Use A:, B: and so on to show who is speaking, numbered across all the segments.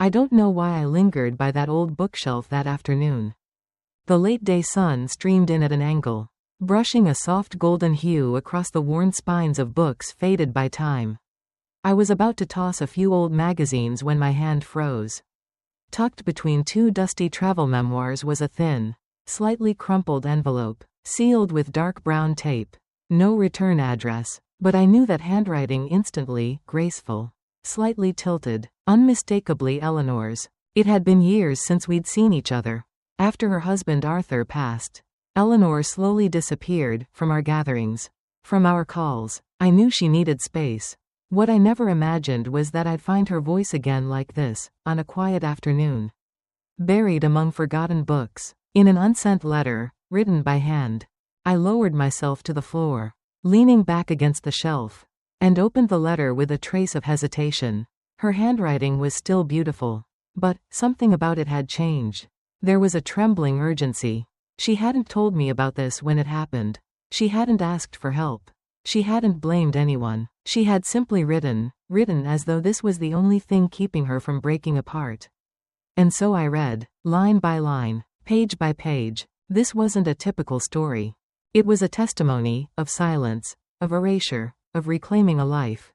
A: I don't know why I lingered by that old bookshelf that afternoon. The late-day sun streamed in at an angle, brushing a soft golden hue across the worn spines of books faded by time. I was about to toss a few old magazines when my hand froze. Tucked between two dusty travel memoirs was a thin, slightly crumpled envelope, sealed with dark brown tape. No return address, but I knew that handwriting instantly, graceful, slightly tilted, unmistakably Eleanor's. It had been years since we'd seen each other. After her husband Arthur passed, Elenor slowly disappeared from our gatherings, from our calls. I knew she needed space. What I never imagined was that I'd find her voice again like this, on a quiet afternoon. Buried among forgotten books, in an unsent letter, written by hand. I lowered myself to the floor, leaning back against the shelf, and opened the letter with a trace of hesitation. Her handwriting was still beautiful, but something about it had changed. There was a trembling urgency. She hadn't told me about this when it happened. She hadn't asked for help. She hadn't blamed anyone. She had simply written as though this was the only thing keeping her from breaking apart. And so I read, line by line, page by page. This wasn't a typical story. It was a testimony of silence, of erasure, of reclaiming a life.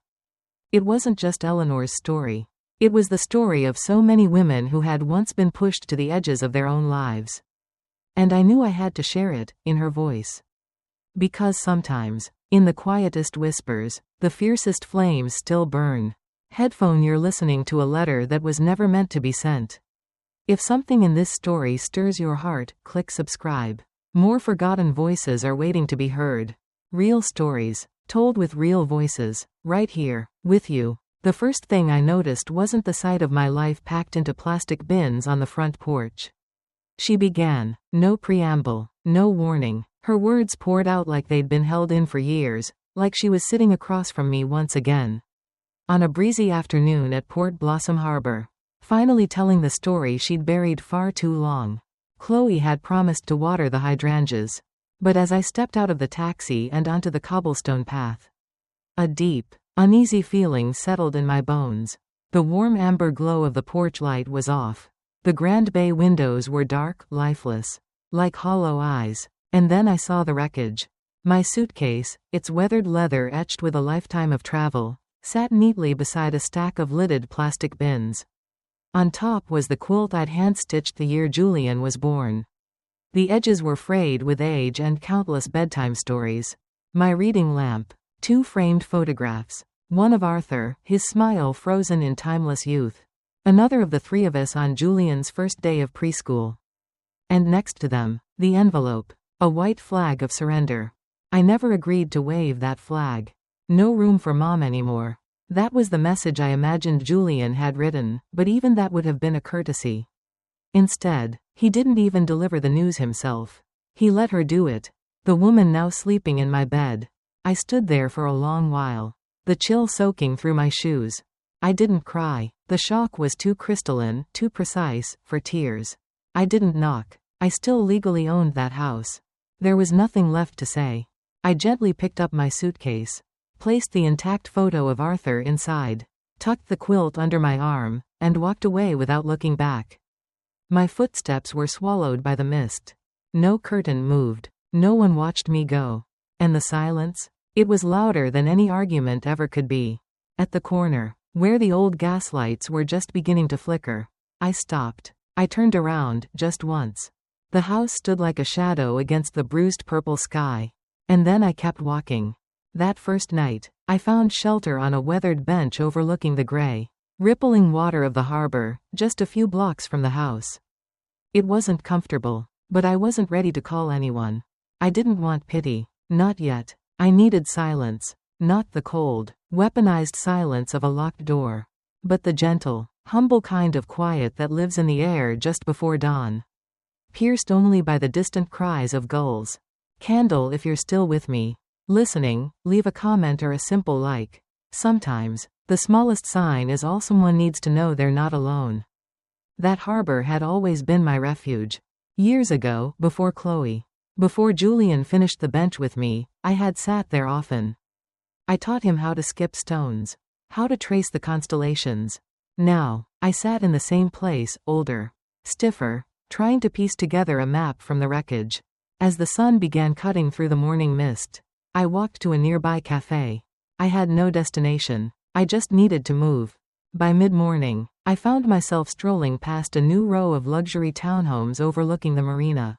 A: It wasn't just Eleanor's story. It was the story of so many women who had once been pushed to the edges of their own lives. And I knew I had to share it, in her voice. Because sometimes, in the quietest whispers, the fiercest flames still burn. Headphone, you're listening to a letter that was never meant to be sent. If something in this story stirs your heart, click subscribe. More forgotten voices are waiting to be heard. Real stories, told with real voices, right here, with you. The first thing I noticed wasn't the sight of my life packed into plastic bins on the front porch. She began, no preamble, no warning. Her words poured out like they'd been held in for years, like she was sitting across from me once again. On a breezy afternoon at Port Blossom Harbor. Finally telling the story she'd buried far too long. Chloe had promised to water the hydrangeas. But as I stepped out of the taxi and onto the cobblestone path, a deep, uneasy feeling settled in my bones. The warm amber glow of the porch light was off. The Grand Bay windows were dark, lifeless, like hollow eyes. And then I saw the wreckage. My suitcase, its weathered leather etched with a lifetime of travel, sat neatly beside a stack of lidded plastic bins. On top was the quilt I'd hand-stitched the year Julian was born. The edges were frayed with age and countless bedtime stories. My reading lamp. 2 framed photographs. One of Arthur, his smile frozen in timeless youth. Another of the 3 of us on Julian's first day of preschool. And next to them, the envelope. A white flag of surrender. I never agreed to wave that flag. No room for Mom anymore. That was the message I imagined Julian had written, but even that would have been a courtesy. Instead, he didn't even deliver the news himself. He let her do it. The woman now sleeping in my bed. I stood there for a long while, the chill soaking through my shoes. I didn't cry. The shock was too crystalline, too precise, for tears. I didn't knock. I still legally owned that house. There was nothing left to say. I gently picked up my suitcase, placed the intact photo of Arthur inside, tucked the quilt under my arm, and walked away without looking back. My footsteps were swallowed by the mist. No curtain moved. No one watched me go. And the silence? It was louder than any argument ever could be. At the corner, where the old gas lights were just beginning to flicker, I stopped. I turned around, just once. The house stood like a shadow against the bruised purple sky. And then I kept walking. That first night, I found shelter on a weathered bench overlooking the gray, rippling water of the harbor, just a few blocks from the house. It wasn't comfortable, but I wasn't ready to call anyone. I didn't want pity. Not yet. I needed silence. Not the cold, weaponized silence of a locked door, but the gentle, humble kind of quiet that lives in the air just before dawn. Pierced only by the distant cries of gulls. Candle, if you're still with me, listening, leave a comment or a simple like. Sometimes, the smallest sign is all someone needs to know they're not alone. That harbor had always been my refuge. Years ago, before Chloe, before Julian finished the bench with me, I had sat there often. I taught him how to skip stones, how to trace the constellations, Now, I sat in the same place, older, stiffer, trying to piece together a map from the wreckage. As the sun began cutting through the morning mist, I walked to a nearby cafe. I had no destination. I just needed to move. By mid-morning, I found myself strolling past a new row of luxury townhomes overlooking the marina.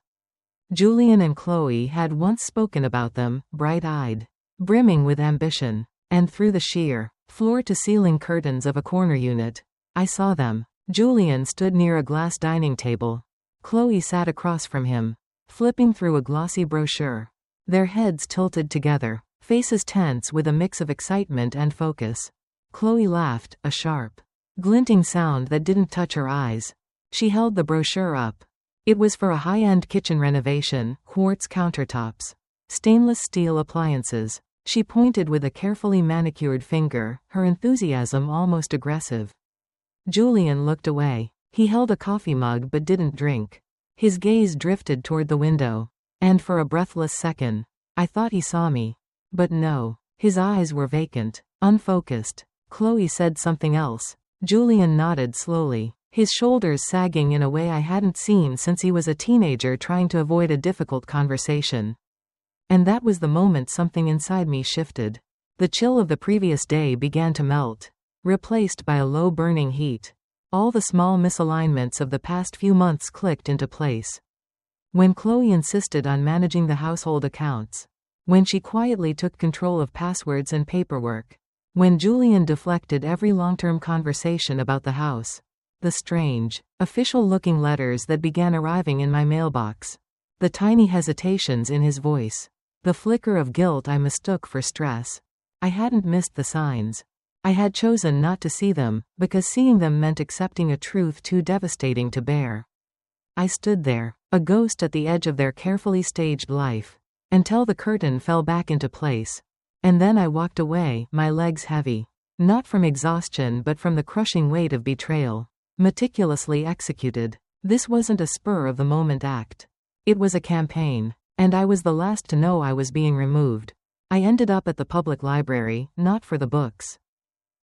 A: Julian and Chloe had once spoken about them, bright-eyed, brimming with ambition. And through the sheer, floor-to-ceiling curtains of a corner unit, I saw them. Julian stood near a glass dining table. Chloe sat across from him, flipping through a glossy brochure. Their heads tilted together, faces tense with a mix of excitement and focus. Chloe laughed, a sharp, glinting sound that didn't touch her eyes. She held the brochure up. It was for a high-end kitchen renovation, quartz countertops, stainless steel appliances. She pointed with a carefully manicured finger, her enthusiasm almost aggressive. Julian looked away. He held a coffee mug but didn't drink. His gaze drifted toward the window. And for a breathless second, I thought he saw me. But no. His eyes were vacant, unfocused. Chloe said something else. Julian nodded slowly, his shoulders sagging in a way I hadn't seen since he was a teenager trying to avoid a difficult conversation. And that was the moment something inside me shifted. The chill of the previous day began to melt, replaced by a low burning heat. All the small misalignments of the past few months clicked into place. When Chloe insisted on managing the household accounts, when she quietly took control of passwords and paperwork, when Julian deflected every long-term conversation about the house, the strange, official-looking letters that began arriving in my mailbox, the tiny hesitations in his voice, the flicker of guilt I mistook for stress. I hadn't missed the signs. I had chosen not to see them, because seeing them meant accepting a truth too devastating to bear. I stood there, a ghost at the edge of their carefully staged life, until the curtain fell back into place. And then I walked away, my legs heavy. Not from exhaustion but from the crushing weight of betrayal. Meticulously executed. This wasn't a spur-of-the-moment act. It was a campaign. And I was the last to know I was being removed. I ended up at the public library, not for the books,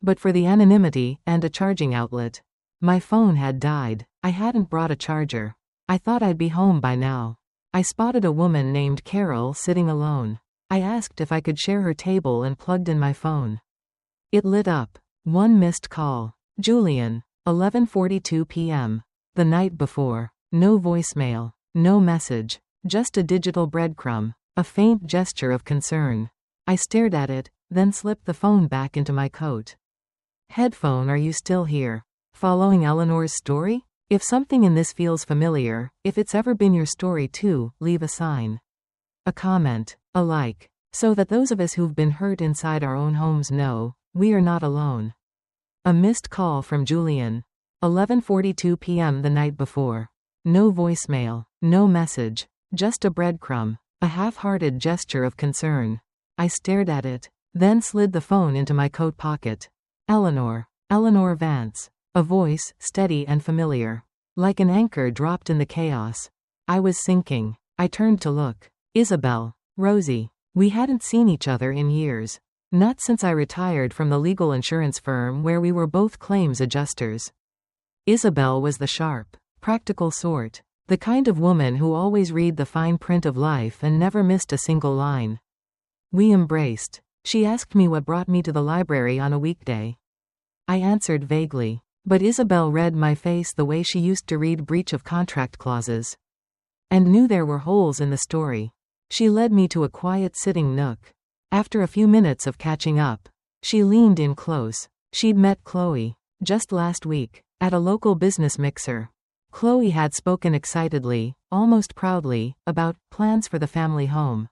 A: but for the anonymity and a charging outlet. My phone had died. I hadn't brought a charger. I thought I'd be home by now. I spotted a woman named Carol sitting alone. I asked if I could share her table and plugged in my phone. It lit up. One missed call. Julian. 11:42 p.m. The night before. No voicemail. No message. Just a digital breadcrumb. A faint gesture of concern. I stared at it, then slipped the phone back into my coat. Headphone, are you still here? Following Eleanor's story? If something in this feels familiar, if it's ever been your story too, leave a sign. A comment. A like. So that those of us who've been hurt inside our own homes know, we are not alone. A missed call from Julian. 11:42 p.m. the night before. No voicemail. No message. Just a breadcrumb. A half-hearted gesture of concern. I stared at it, then slid the phone into my coat pocket. Elenor. Elenor Vance. A voice, steady and familiar. Like an anchor dropped in the chaos. I was sinking. I turned to look. Isabel. Rosie. We hadn't seen each other in years. Not since I retired from the legal insurance firm where we were both claims adjusters. Isabel was the sharp, practical sort. The kind of woman who always read the fine print of life and never missed a single line. We embraced. She asked me what brought me to the library on a weekday. I answered vaguely. But Isabel read my face the way she used to read breach of contract clauses. And knew there were holes in the story. She led me to a quiet sitting nook. After a few minutes of catching up, she leaned in close. She'd met Chloe, just last week, at a local business mixer. Chloe had spoken excitedly, almost proudly, about plans for the family home.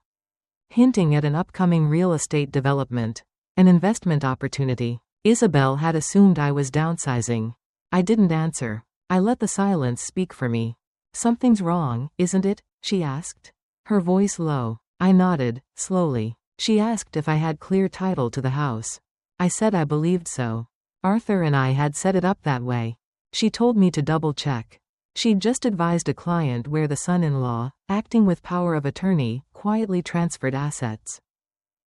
A: Hinting at an upcoming real estate development, an investment opportunity. Isabel had assumed I was downsizing. I didn't answer. I let the silence speak for me. Something's wrong, isn't it? She asked. Her voice low. I nodded, slowly. She asked if I had clear title to the house. I said I believed so. Arthur and I had set it up that way. She told me to double-check. She'd just advised a client where the son-in-law, acting with power of attorney, quietly transferred assets.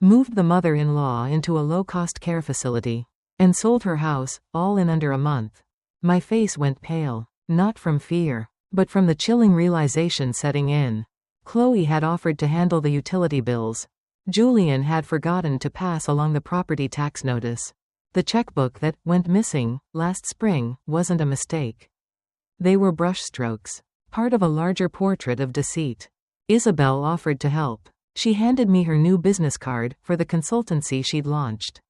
A: Moved the mother-in-law into a low-cost care facility. and sold her house, all in under a month. My face went pale, not from fear, but from the chilling realization setting in. Chloe had offered to handle the utility bills. Julian had forgotten to pass along the property tax notice. The checkbook that went missing last spring wasn't a mistake. They were brushstrokes, part of a larger portrait of deceit. Isabel offered to help. She handed me her new business card for the consultancy she'd launched,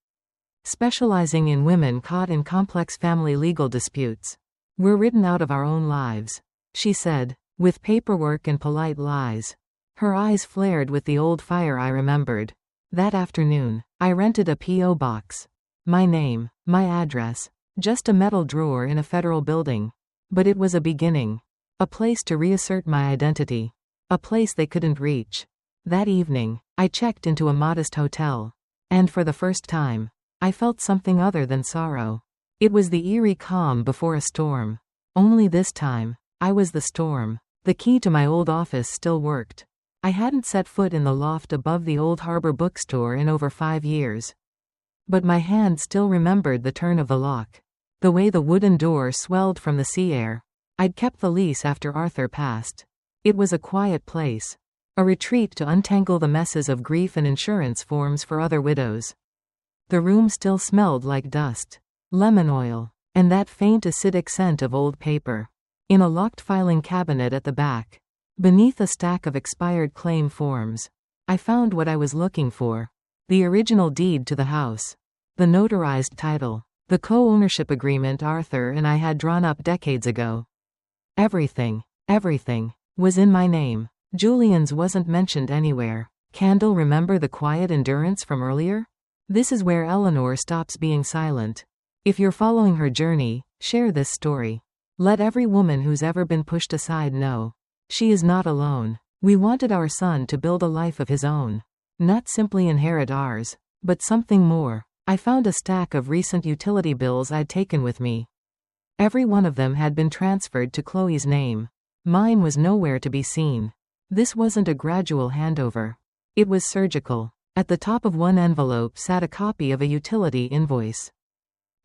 A: specializing in women caught in complex family legal disputes. We're written out of our own lives, she said, with paperwork and polite lies. Her eyes flared with the old fire I remembered. That afternoon, I rented a P.O. box. My name, my address, just a metal drawer in a federal building. But it was a beginning. A place to reassert my identity. A place they couldn't reach. That evening, I checked into a modest hotel. And for the first time, I felt something other than sorrow. It was the eerie calm before a storm. Only this time, I was the storm. The key to my old office still worked. I hadn't set foot in the loft above the Old Harbor bookstore in over 5 years. But my hand still remembered the turn of the lock. The way the wooden door swelled from the sea air. I'd kept the lease after Arthur passed. It was a quiet place. A retreat to untangle the messes of grief and insurance forms for other widows. The room still smelled like dust, lemon oil, and that faint acidic scent of old paper. In a locked filing cabinet at the back, beneath a stack of expired claim forms, I found what I was looking for. The original deed to the house. The notarized title. The co-ownership agreement Arthur and I had drawn up decades ago. Everything was in my name. Julian's wasn't mentioned anywhere. Candle, remember the quiet endurance from earlier? This is where Elenor stops being silent. If you're following her journey, share this story. Let every woman who's ever been pushed aside know. She is not alone. We wanted our son to build a life of his own. Not simply inherit ours, but something more. I found a stack of recent utility bills I'd taken with me. Every one of them had been transferred to Chloe's name. Mine was nowhere to be seen. This wasn't a gradual handover. It was surgical. At the top of one envelope sat a copy of a utility invoice.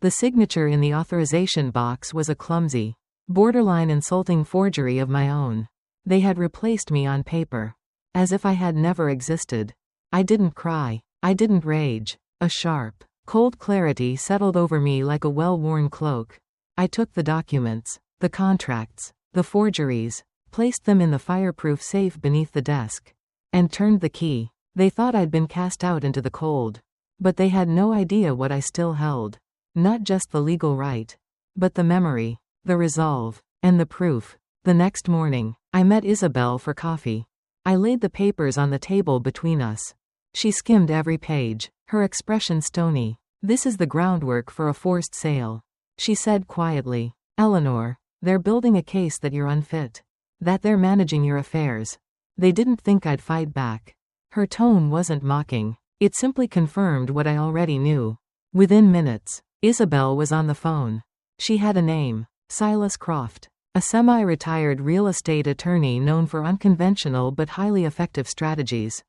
A: The signature in the authorization box was a clumsy, borderline insulting forgery of my own. They had replaced me on paper. As if I had never existed. I didn't cry. I didn't rage. A sharp, cold clarity settled over me like a well-worn cloak. I took the documents, the contracts, the forgeries, placed them in the fireproof safe beneath the desk, and turned the key. They thought I'd been cast out into the cold. But they had no idea what I still held. Not just the legal right, but the memory, the resolve, and the proof. The next morning, I met Isabel for coffee. I laid the papers on the table between us. She skimmed every page, her expression stony. This is the groundwork for a forced sale, she said quietly. Elenor, they're building a case that you're unfit. That they're managing your affairs. They didn't think I'd fight back. Her tone wasn't mocking. It simply confirmed what I already knew. Within minutes, Isabel was on the phone. She had a name. Silas Croft. A semi-retired real estate attorney known for unconventional but highly effective strategies.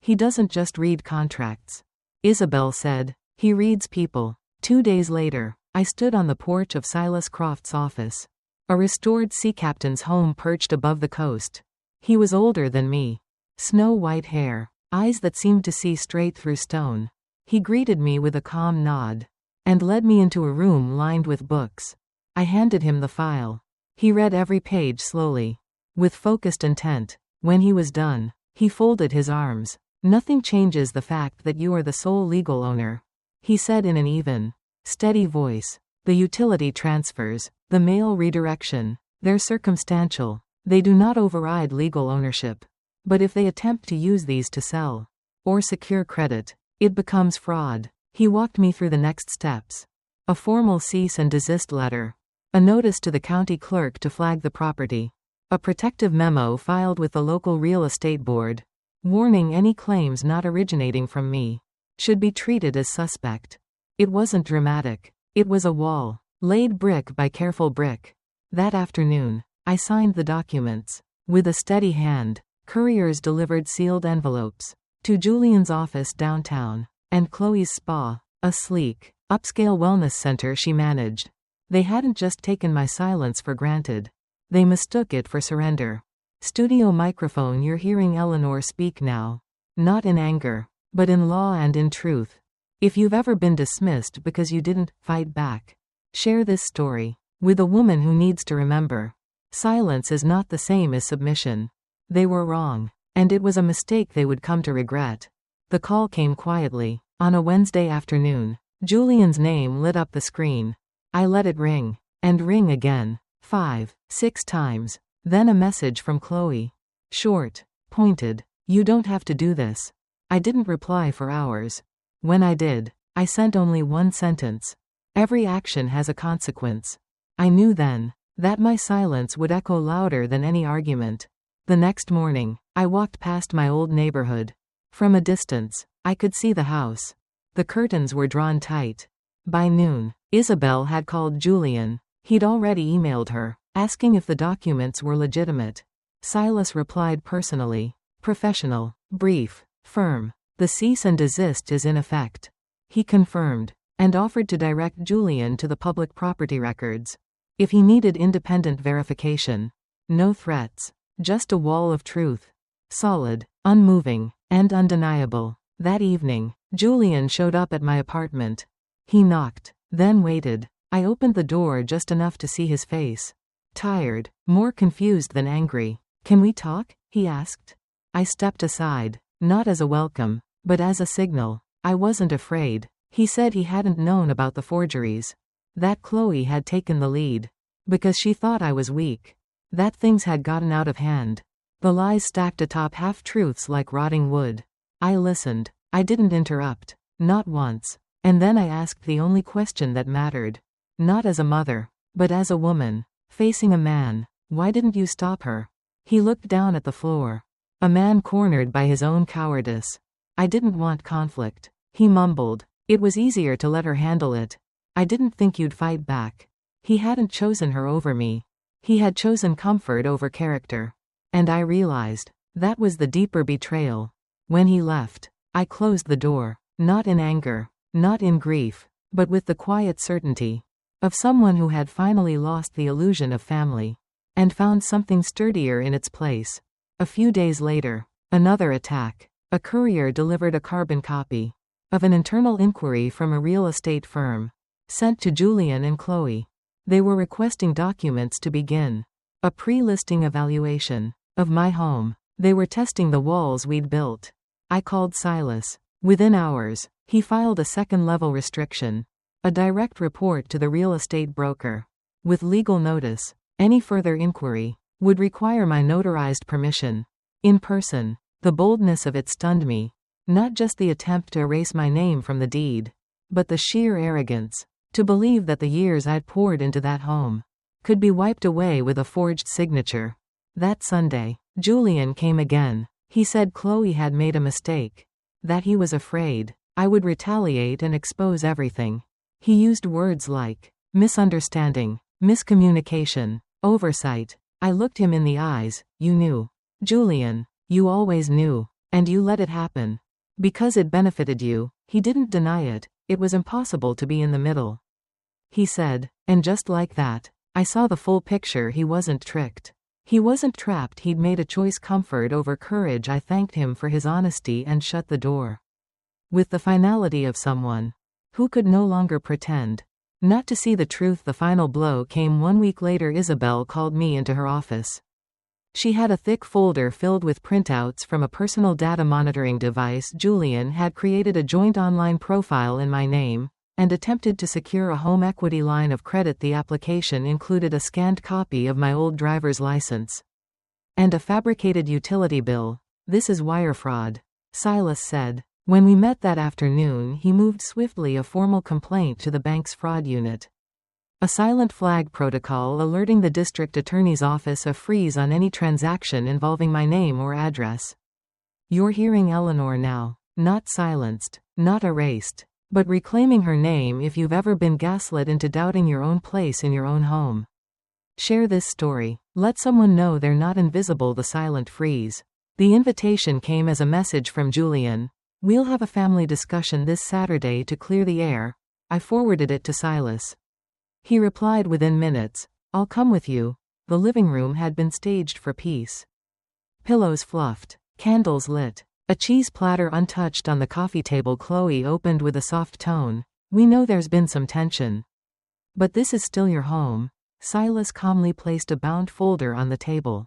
A: He doesn't just read contracts, Isabel said. He reads people. 2 days later, I stood on the porch of Silas Croft's office. A restored sea captain's home perched above the coast. He was older than me. Snow-white hair, eyes that seemed to see straight through stone. He greeted me with a calm nod, and led me into a room lined with books. I handed him the file. He read every page slowly, with focused intent. When he was done, he folded his arms. Nothing changes the fact that you are the sole legal owner, he said in an even, steady voice. The utility transfers, the mail redirection, they're circumstantial. They do not override legal ownership. But if they attempt to use these to sell or secure credit, it becomes fraud. He walked me through the next steps. A formal cease and desist letter. A notice to the county clerk to flag the property. A protective memo filed with the local real estate board, warning any claims not originating from me should be treated as suspect. It wasn't dramatic. It was a wall, laid brick by careful brick. That afternoon, I signed the documents. With a steady hand, couriers delivered sealed envelopes to Julian's office downtown, and Chloe's spa, a sleek, upscale wellness center she managed. They hadn't just taken my silence for granted. They mistook it for surrender. Studio microphone. You're hearing Elenor speak now. Not in anger, but in law and in truth. If you've ever been dismissed because you didn't fight back, share this story with a woman who needs to remember. Silence is not the same as submission. They were wrong, and it was a mistake they would come to regret. The call came quietly. On a Wednesday afternoon, Julian's name lit up the screen. I let it ring, and ring again, 5, 6 times. Then a message from Chloe. Short, pointed. You don't have to do this. I didn't reply for hours. When I did, I sent only one sentence. Every action has a consequence. I knew then that my silence would echo louder than any argument. The next morning, I walked past my old neighborhood. From a distance, I could see the house. The curtains were drawn tight. By noon, Isabel had called Julian. He'd already emailed her, asking if the documents were legitimate. Silas replied personally. Professional, brief, firm. The cease and desist is in effect. He confirmed, and offered to direct Julian to the public property records. If he needed independent verification. No threats. Just a wall of truth. Solid, unmoving, and undeniable. That evening, Julian showed up at my apartment. He knocked, then waited. I opened the door just enough to see his face. Tired, more confused than angry. Can we talk? He asked. I stepped aside, not as a welcome, but as a signal. I wasn't afraid. He said he hadn't known about the forgeries. That Chloe had taken the lead. Because she thought I was weak. That things had gotten out of hand. The lies stacked atop half-truths like rotting wood. I listened. I didn't interrupt. Not once. And then I asked the only question that mattered. Not as a mother, but as a woman, facing a man. Why didn't you stop her? He looked down at the floor. A man cornered by his own cowardice. I didn't want conflict. He mumbled. It was easier to let her handle it. I didn't think you'd fight back. He hadn't chosen her over me. He had chosen comfort over character. And I realized that was the deeper betrayal. When he left, I closed the door, not in anger, not in grief, but with the quiet certainty of someone who had finally lost the illusion of family and found something sturdier in its place. A few days later, another attack. A courier delivered a carbon copy of an internal inquiry from a real estate firm, sent to Julian and Chloe. They were requesting documents to begin a pre-listing evaluation of my home. They were testing the walls we'd built. I called Silas. Within hours, he filed a second-level restriction, a direct report to the real estate broker, with legal notice. Any further inquiry would require my notarized permission. In person. The boldness of it stunned me. Not just the attempt to erase my name from the deed, but the sheer arrogance. To believe that the years I'd poured into that home could be wiped away with a forged signature. That Sunday, Julian came again. He said Chloe had made a mistake. That he was afraid I would retaliate and expose everything. He used words like misunderstanding, miscommunication, oversight. I looked him in the eyes. You knew. Julian. You always knew. And you let it happen. Because it benefited you. He didn't deny it. It was impossible to be in the middle. He said, and just like that, I saw the full picture. He wasn't tricked. He wasn't trapped. He'd made a choice, comfort over courage. I thanked him for his honesty and shut the door. With the finality of someone who could no longer pretend not to see the truth. The final blow came 1 week later. Isabel called me into her office. She had a thick folder filled with printouts from a personal data monitoring device. Julian had created a joint online profile in my name and attempted to secure a home equity line of credit. The application included a scanned copy of my old driver's license and a fabricated utility bill. This is wire fraud, Silas said. When we met that afternoon, he moved swiftly a formal complaint to the bank's fraud unit. A silent flag protocol alerting the district attorney's office a freeze on any transaction involving my name or address. You're hearing Elenor now. Not silenced, not erased, but reclaiming her name. If you've ever been gaslit into doubting your own place in your own home, share this story. Let someone know they're not invisible. The silent freeze. The invitation came as a message from Julian. We'll have a family discussion this Saturday to clear the air. I forwarded it to Silas. He replied within minutes, "I'll come with you." The living room had been staged for peace. Pillows fluffed, candles lit, a cheese platter untouched on the coffee table. Chloe opened with a soft tone. "We know there's been some tension. But this is still your home." Silas calmly placed a bound folder on the table.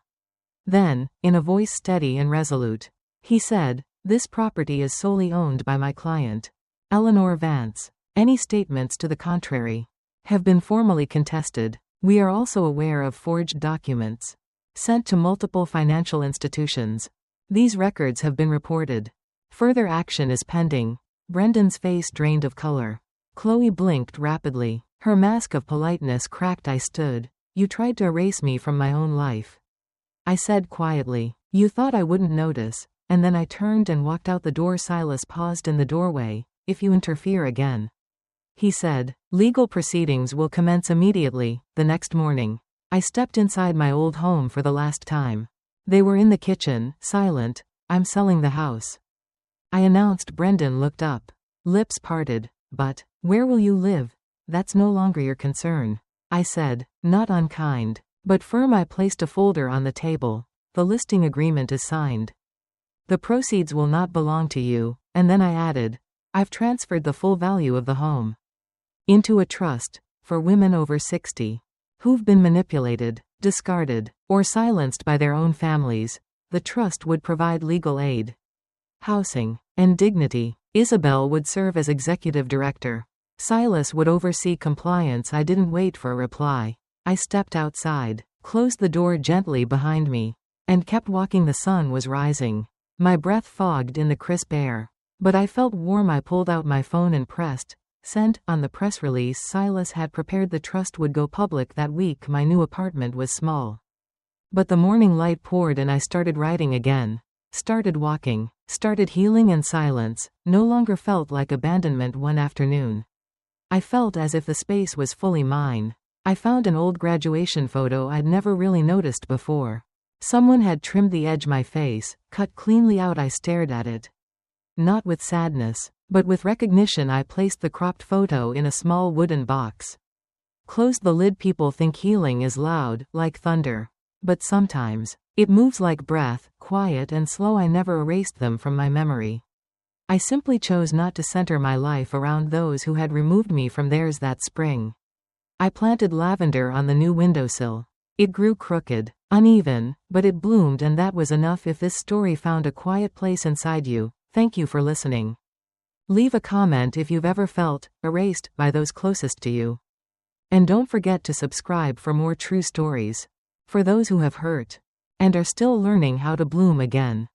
A: Then, in a voice steady and resolute, he said, "This property is solely owned by my client, Elenor Vance. Any statements to the contrary have been formally contested. We are also aware of forged documents sent to multiple financial institutions. These records have been reported. Further action is pending." Brendan's face drained of color. Chloe blinked rapidly. Her mask of politeness cracked. "I stood. You tried to erase me from my own life," I said quietly. "You thought I wouldn't notice, and then I turned and walked out the door." Silas paused in the doorway. "If you interfere again," he said, "legal proceedings will commence immediately." The next morning, I stepped inside my old home for the last time. They were in the kitchen, silent. "I'm selling the house," I announced. Brendan looked up, lips parted. "But, where will you live?" "That's no longer your concern," I said, not unkind, but firm. I placed a folder on the table. "The listing agreement is signed. The proceeds will not belong to you." And then I added, "I've transferred the full value of the home into a trust for women over 60 who've been manipulated, discarded, or silenced by their own families. The trust would provide legal aid, housing, and dignity. Isabel would serve as executive director. Silas would oversee compliance." I didn't wait for a reply. I stepped outside, closed the door gently behind me, and kept walking. The sun was rising. My breath fogged in the crisp air, but I felt warm. I pulled out my phone and pressed send on the press release Silas had prepared. The trust would go public that week. My new apartment was small, but the morning light poured and I started writing again. Started walking. Started healing, and silence no longer felt like abandonment. One afternoon, I felt as if the space was fully mine. I found an old graduation photo I'd never really noticed before. Someone had trimmed the edge. My face, cut cleanly out. I stared at it, not with sadness, but with recognition. I placed the cropped photo in a small wooden box, closed the lid. People think healing is loud, like thunder. But sometimes, it moves like breath, quiet and slow. I never erased them from my memory. I simply chose not to center my life around those who had removed me from theirs. That spring, I planted lavender on the new windowsill. It grew crooked, uneven, but it bloomed, and that was enough. If this story found a quiet place inside you, thank you for listening. Leave a comment if you've ever felt erased by those closest to you. And don't forget to subscribe for more true stories, for those who have hurt and are still learning how to bloom again.